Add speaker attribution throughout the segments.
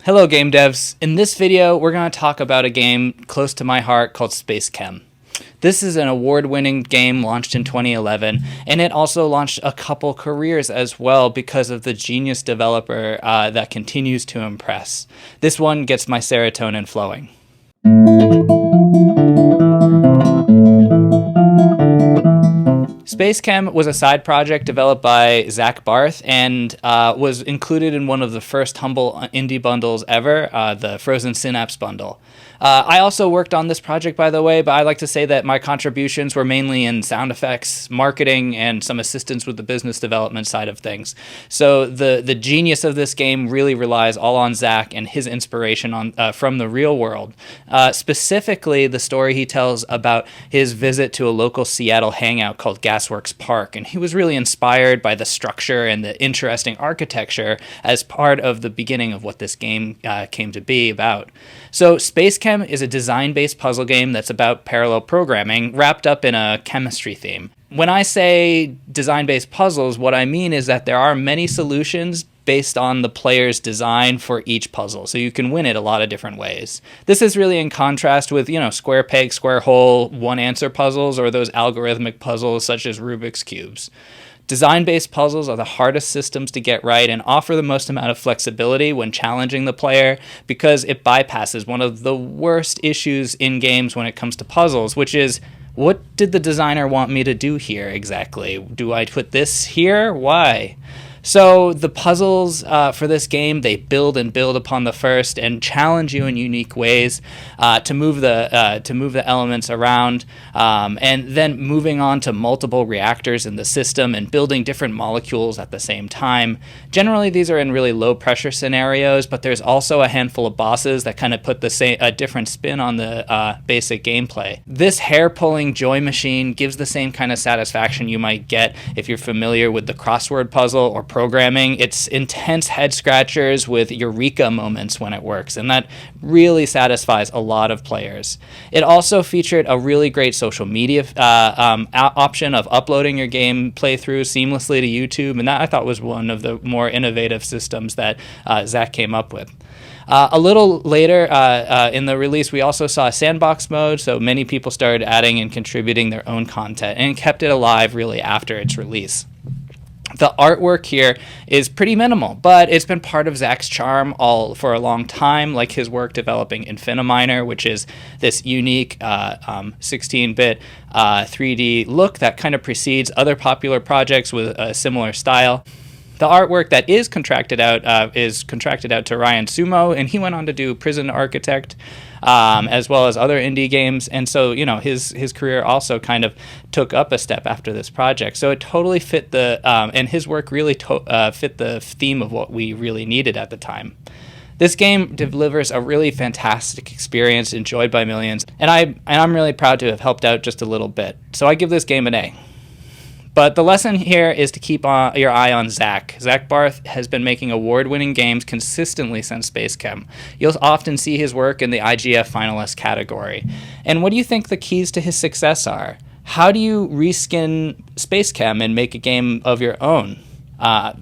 Speaker 1: Hello game devs. In this video, we're going to talk about a game close to my heart called SpaceChem. This is an award-winning game launched in 2011, and it also launched a couple careers as well because of the genius developer that continues to impress. This one gets my serotonin flowing. SpaceChem was a side project developed by Zach Barth and was included in one of the first humble indie bundles ever, the Frozen Synapse bundle. I also worked on this project, by the way, but I like to say that my contributions were mainly in sound effects, marketing, and some assistance with the business development side of things. So the genius of this game really relies all on Zach and his inspiration from the real world. Specifically, the story he tells about his visit to a local Seattle hangout called Gasworks Park, and he was really inspired by the structure and the interesting architecture as part of the beginning of what this game came to be about. So SpaceChem is a design-based puzzle game that's about parallel programming wrapped up in a chemistry theme. When I say design-based puzzles, what I mean is that there are many solutions based on the player's design for each puzzle, so you can win it a lot of different ways. This is really in contrast with, square peg, square hole, one answer puzzles, or those algorithmic puzzles such as Rubik's Cubes. Design-based puzzles are the hardest systems to get right and offer the most amount of flexibility when challenging the player because it bypasses one of the worst issues in games when it comes to puzzles, which is, what did the designer want me to do here exactly? Do I put this here? Why? So the puzzles for this game, they build and build upon the first and challenge you in unique ways to move the elements around, and then moving on to multiple reactors in the system and building different molecules at the same time. Generally, these are in really low pressure scenarios, but there's also a handful of bosses that kind of put a different spin on the basic gameplay. This hair-pulling joy machine gives the same kind of satisfaction you might get if you're familiar with the crossword puzzle or programming. It's intense head scratchers with eureka moments when it works, and that really satisfies a lot of players. It also featured a really great social media option of uploading your game playthrough seamlessly to YouTube, and that I thought was one of the more innovative systems that Zach came up with. A little later in the release, we also saw a sandbox mode, so many people started adding and contributing their own content, and kept it alive really after its release. The artwork here is pretty minimal, but it's been part of Zach's charm for a long time, like his work developing Infiniminer, which is this unique 16-bit 3D look that kind of precedes other popular projects with a similar style. The artwork that is contracted out to Ryan Sumo, and he went on to do Prison Architect, as well as other indie games, and so his career also kind of took up a step after this project. So it totally fit and his work really fit the theme of what we really needed at the time. This game delivers a really fantastic experience enjoyed by millions, and I'm really proud to have helped out just a little bit. So I give this game an A. But the lesson here is to keep your eye on Zach. Zach Barth has been making award-winning games consistently since SpaceChem. You'll often see his work in the IGF finalist category. And what do you think the keys to his success are? How do you reskin SpaceChem and make a game of your own?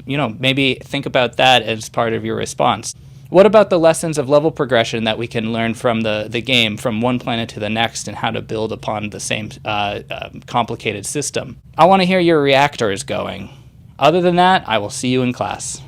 Speaker 1: Maybe think about that as part of your response. What about the lessons of level progression that we can learn from the game, from one planet to the next, and how to build upon the same complicated system? I want to hear your reactors going. Other than that, I will see you in class.